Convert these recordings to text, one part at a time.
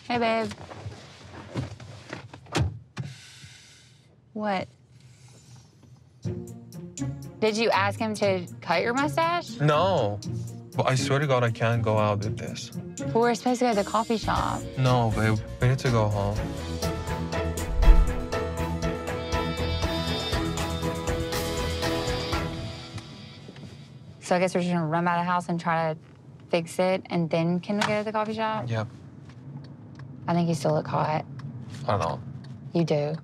Hey, babe. What? Did you ask him to cut your mustache? No. But I swear to God, I can't go out with this. Well, we're supposed to go to the coffee shop. No, babe. We need to go home. So I guess we're just gonna run by the house and try to fix it, and then can we go to the coffee shop? Yep. I think you still look hot. I don't. You do.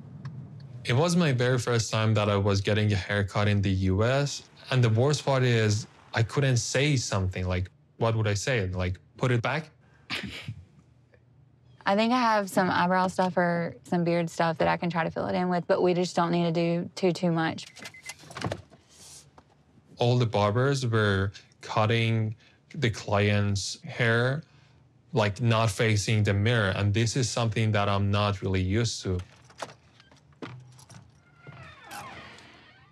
It was my very first time that I was getting a haircut in the US. And the worst part is I couldn't say something. Like, what would I say? Like, put it back? I think I have some eyebrow stuff or some beard stuff that I can try to fill it in with, but we just don't need to do too much. All the barbers were cutting the client's hair, like not facing the mirror. And this is something that I'm not really used to.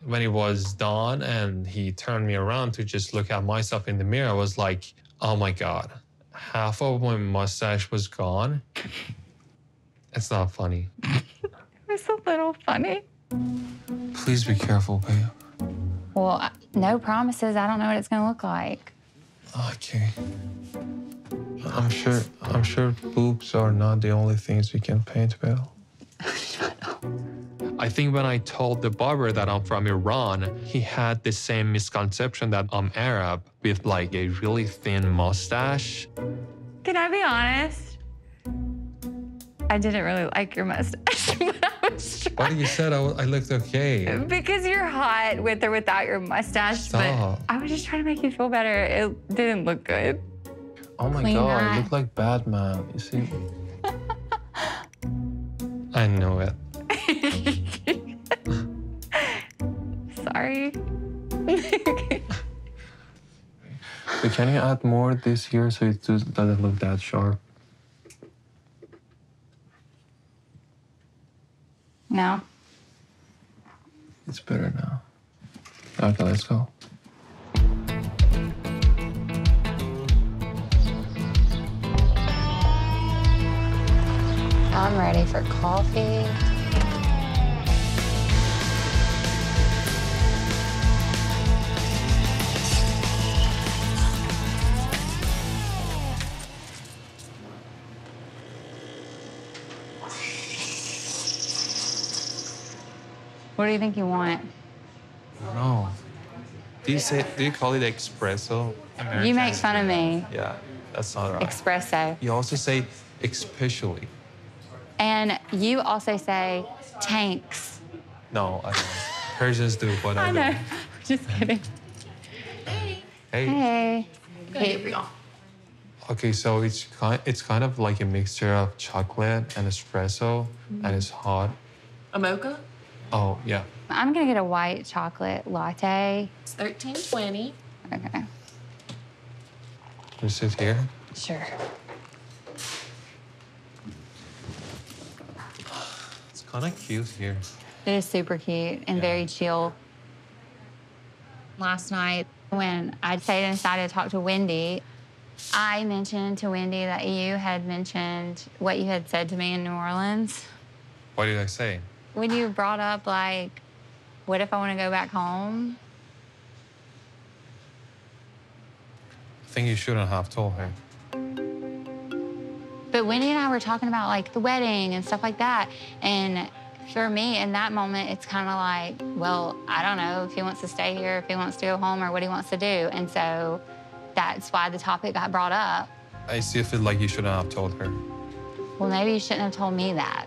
When it was done and he turned me around to just look at myself in the mirror, I was like, oh my God, half of my mustache was gone. It's not funny. It's a little funny. Please be careful, babe. Well, no promises. I don't know what it's gonna look like. Okay. I'm sure boobs are not the only things we can paint with. Shut up. I think when I told the barber that I'm from Iran, he had the same misconception that I'm Arab with like a really thin mustache. Can I be honest? I didn't really like your mustache, but I was trying. What you said, I looked okay. Because you're hot with or without your mustache, Stop. but I was just trying to make you feel better. It didn't look good. Oh my Clean God, that. I look like Batman, you see? I know it. Sorry. But can you add more this here so it doesn't look that sharp? No. It's better now. Okay, let's go. I'm ready for coffee. What do you think you want? No. Do you call it espresso? You make fun of me. Yeah, that's not right. Espresso. You also say especially. And you also say tanks. No, I don't. Persians do, but I I know. don't. Just kidding. Hey. Hey. Okay, so it's kind of like a mixture of chocolate and espresso, and it's hot. A mocha? Oh, yeah. I'm gonna get a white chocolate latte. It's $13.20. Okay. You sit here. Sure. It's kind of cute here. It is super cute and very chill. Last night, when I stayed inside to talk to Wendy, I mentioned to Wendy that you had mentioned what you had said to me in New Orleans. What did I say? When you brought up, like, what if I want to go back home? I think you shouldn't have told her. But Wendy and I were talking about, like, the wedding and stuff like that. And for me, in that moment, it's kind of like, well, I don't know if he wants to stay here, if he wants to go home, or what he wants to do. And so that's why the topic got brought up. I still feel like you shouldn't have told her. Well, maybe you shouldn't have told me that.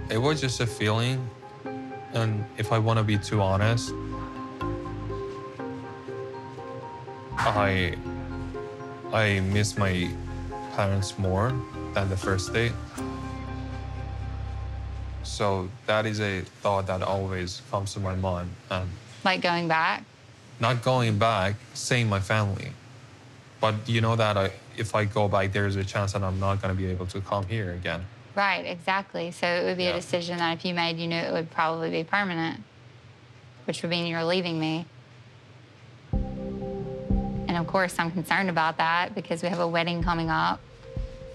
It was just a feeling, and if I want to be too honest, I miss my parents more than the first date. So that is a thought that always comes to my mind. And Like going back? not going back, seeing my family. But you know that if I go back, there's a chance that I'm not going to be able to come here again. Right, exactly. So it would be a decision that if you made, you knew it would probably be permanent, which would mean you're leaving me. And of course, I'm concerned about that because we have a wedding coming up.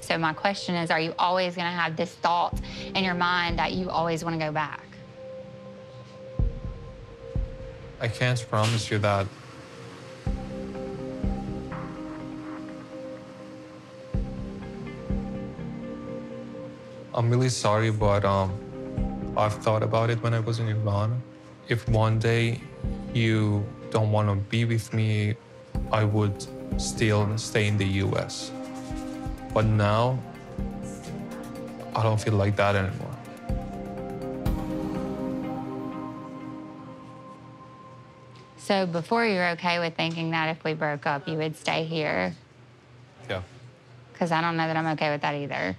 So my question is, are you always going to have this thought in your mind that you always want to go back? I can't promise you that. I'm really sorry, but I've thought about it when I was in Ghana. If one day you don't want to be with me, I would still stay in the US. But now, I don't feel like that anymore. So before you were okay with thinking that if we broke up, you would stay here? Yeah. Because I don't know that I'm okay with that either.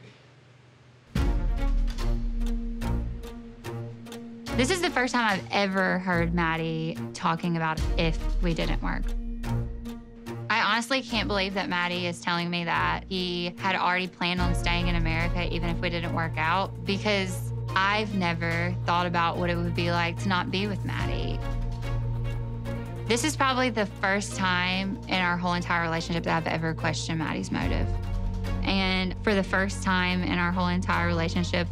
This is the first time I've ever heard Mahdi talking about if we didn't work. I honestly can't believe that Mahdi is telling me that he had already planned on staying in America even if we didn't work out, because I've never thought about what it would be like to not be with Mahdi. This is probably the first time in our whole entire relationship that I've ever questioned Mahdi's motive. And for the first time in our whole entire relationship,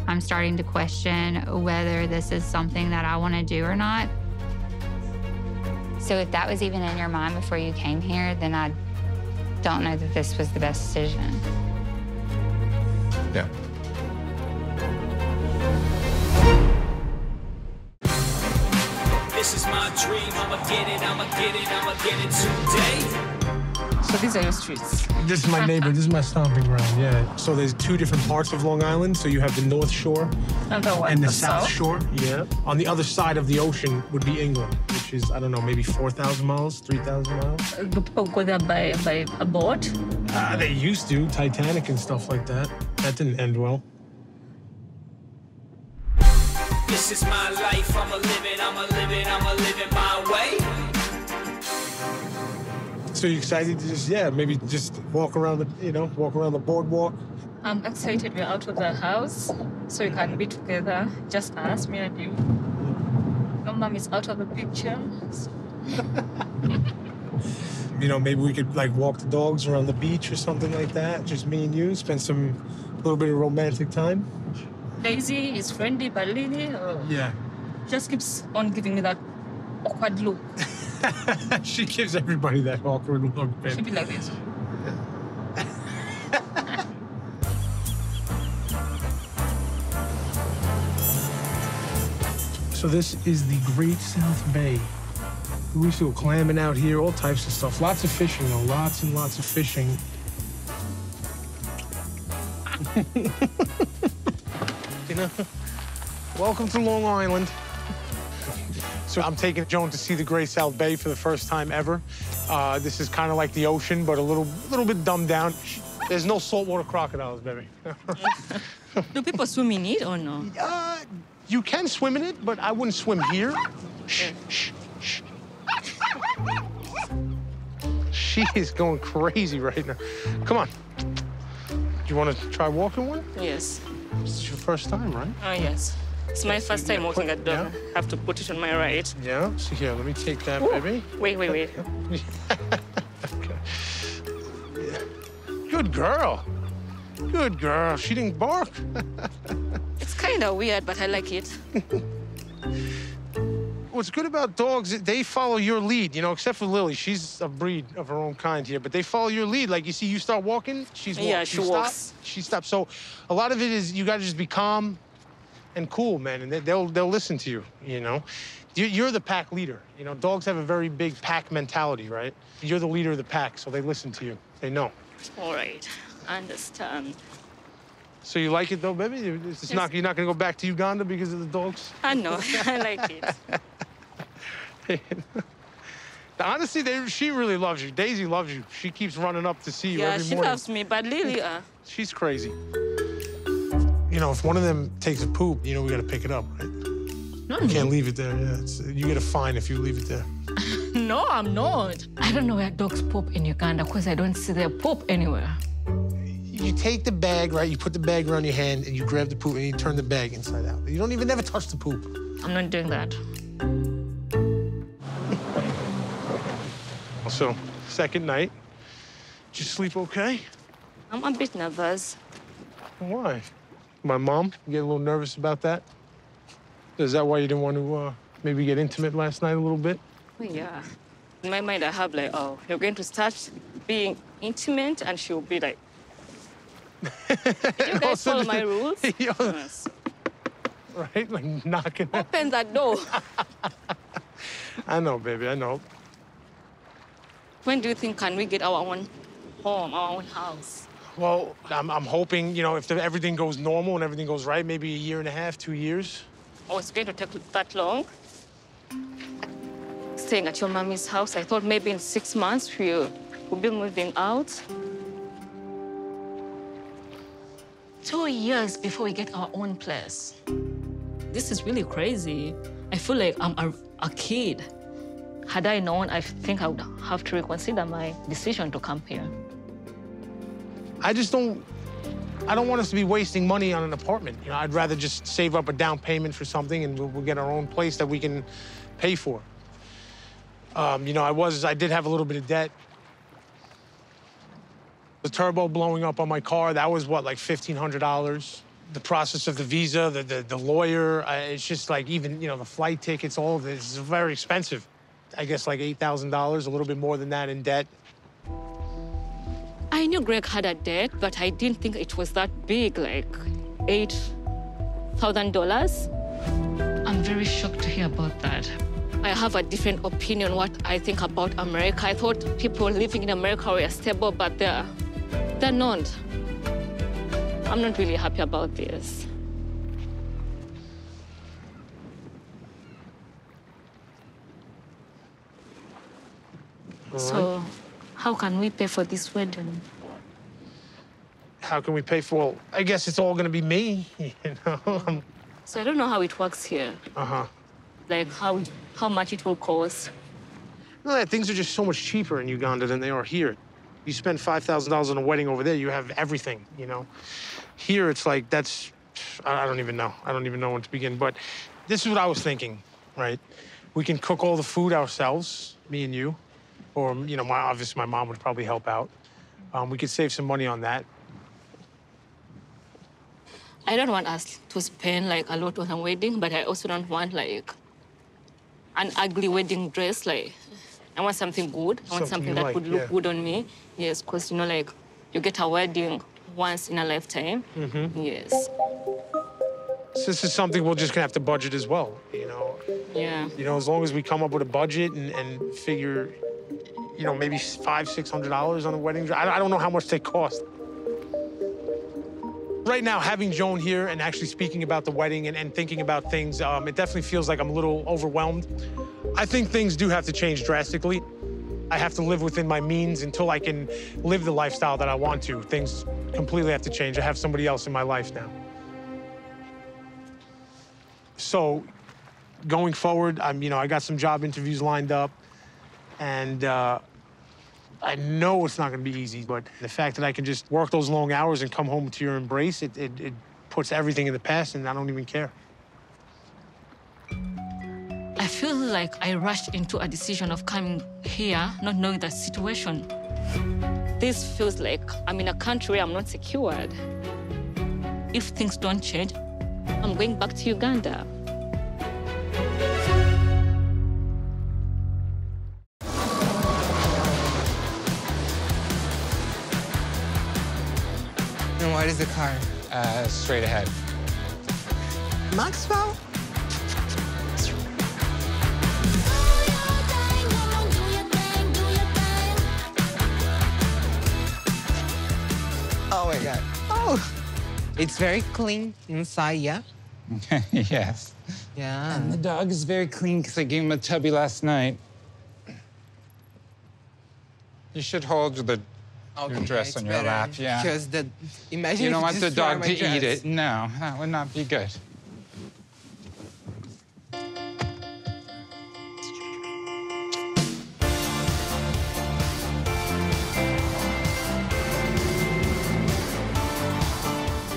I'm starting to question whether this is something that I want to do or not. So if that was even in your mind before you came here, then I don't know that this was the best decision. Yeah. This is my dream, I'ma get it, I'ma get it, I'ma get it today. So these are your streets. This is my neighbor. This is my stomping ground, yeah. So there's two different parts of Long Island. So you have the North Shore And the South Shore, yeah. On the other side of the ocean would be England, which is, I don't know, maybe 4,000 miles, 3,000 miles. Do people go there by a boat? They used to, Titanic and stuff like that. That didn't end well. This is my life, I'ma live it, I'ma live it, I'ma live it my way. So you're excited to just, yeah, maybe just walk around the, walk around the boardwalk? I'm excited we're out of the house, so we can be together, just us, me and you. Your mom is out of the picture. Maybe we could like walk the dogs around the beach or something like that. Just me and you, spend a little bit of romantic time. Daisy is friendly, but Lily Yeah. just keeps on giving me that awkward look. She gives everybody that awkward look, She'll babe. be like this. So this is the Great South Bay. We used to go clamming out here, all types of stuff. Lots of fishing, though. Lots and lots of fishing. Welcome to Long Island. So I'm taking Joan to see the Great South Bay for the first time ever. This is kind of like the ocean, but a little bit dumbed down. There's no saltwater crocodiles, baby. Do people swim in it or no? You can swim in it, but I wouldn't swim here. Shh, shh, shh. She is going crazy right now. Come on. Do you want to try walking one? Yes. This is your first time, right? Oh, yes. It's my first time walking a dog. Yeah. I have to put it on my right. Yeah. So here, let me take that, Ooh. baby. Wait. Okay. Yeah. Good girl. Good girl. She didn't bark. It's kind of weird, but I like it. What's good about dogs, they follow your lead, except for Lily. She's a breed of her own kind here, but they follow your lead. Like, you see, you start walking, she's walking. Yeah, she walks. She stops. So a lot of it is you got to just be calm and cool, man, and they'll listen to you, You're the pack leader. Dogs have a very big pack mentality, right? You're the leader of the pack, so they listen to you. They know. All right. I understand. So you like it, though, baby? It's not, you're not going to go back to Uganda because of the dogs? I know. I like it. Honestly, she really loves you. Daisy loves you. She keeps running up to see you Yeah, every she morning. loves me, but Lily, She's crazy. If one of them takes a poop, we got to pick it up, right? no, You can't leave it there. Yeah, you get a fine if you leave it there. No, I'm not. I don't know where dogs poop in Uganda because I don't see their poop anywhere. You take the bag, right? You put the bag around your hand, and you grab the poop, and you turn the bag inside out. You don't even never touch the poop. I'm not doing that. So, second night. Did you sleep okay? I'm a bit nervous. Why? My mom? You get a little nervous about that? Is that why you didn't want to maybe get intimate last night a little bit? Well, yeah. In my mind, I have like, oh, you're going to start being intimate, and she'll be like, you guys follow my rules? Yes. Right? Like knocking. Open that door. I know, baby, I know. When do you think can we get our own home, our own house? Well, I'm hoping, you know, if everything goes normal and everything goes right, maybe a year and a half, 2 years. Oh, it's going to take that long? Staying at your mommy's house, I thought maybe in 6 months we'll be moving out. 2 years before we get our own place. This is really crazy. I feel like I'm a kid. Had I known, I think I would have to reconsider my decision to come here. I don't want us to be wasting money on an apartment. You know, I'd rather just save up a down payment for something and we'll get our own place that we can pay for. You know, I did have a little bit of debt. The turbo blowing up on my car, that was what, like $1,500? The process of the visa, the lawyer, it's just like even, you know, the flight tickets, all of this is very expensive. I guess like $8,000, a little bit more than that in debt. I knew Greg had a debt, but I didn't think it was that big, like $8,000. I'm very shocked to hear about that. I have a different opinion what I think about America. I thought people living in America were stable, but they're not. I'm not really happy about this. So, how can we pay for this wedding? How can we pay for? Well, I guess it's all gonna be me, you know. So I don't know how it works here. Like how much it will cost. No, things are just so much cheaper in Uganda than they are here. You spend $5,000 on a wedding over there, you have everything, you know. Here, it's like I don't even know. I don't even know when to begin. But this is what I was thinking, right? We can cook all the food ourselves, me and you. Or, you know, obviously my mom would probably help out. We could save some money on that. I don't want us to spend like a lot on a wedding, but I also don't want like an ugly wedding dress. Like, I want something good. I want something that would look good on me. Yes, because, you know, like, you get a wedding once in a lifetime. Yes. So this is something we're just gonna have to budget as well, you know? Yeah. You know, as long as we come up with a budget and figure, you know, maybe $500, $600 on a wedding dress. I don't know how much they cost. Right now, having Joan here and actually speaking about the wedding and thinking about things, it definitely feels like I'm a little overwhelmed. I think things do have to change drastically. I have to live within my means until I can live the lifestyle that I want to. Things completely have to change. I have somebody else in my life now. So, going forward, you know, I got some job interviews lined up, and I know it's not gonna be easy, but the fact that I can just work those long hours and come home to your embrace, it puts everything in the past, and I don't even care. I feel like I rushed into a decision of coming here, not knowing the situation. This feels like I'm in a country where I'm not secured. If things don't change, I'm going back to Uganda. And what is the car? Straight ahead. Maxwell? Oh my God. Oh, it's very clean inside, yeah? Yes. Yeah. And the dog is very clean because I gave him a tubby last night. You should hold your dress on your lap, yeah. Because imagine you don't want the dog to dress. eat it. No, that would not be good.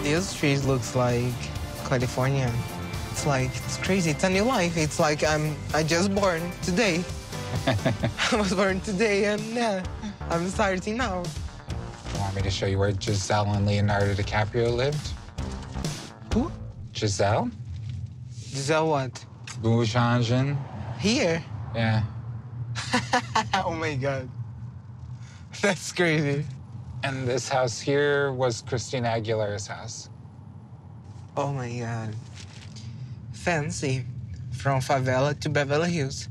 This street looks like California. It's like, it's crazy. It's a new life. It's like I just born today. I was born today, and yeah, I'm starting now. You want me to show you where Giselle and Leonardo DiCaprio lived? Who? Giselle? Giselle what? Boujangen. Here? Yeah. Oh my God. That's crazy. And this house here was Christina Aguilera's house. Oh my God. Fancy. From favela to Beverly Hills.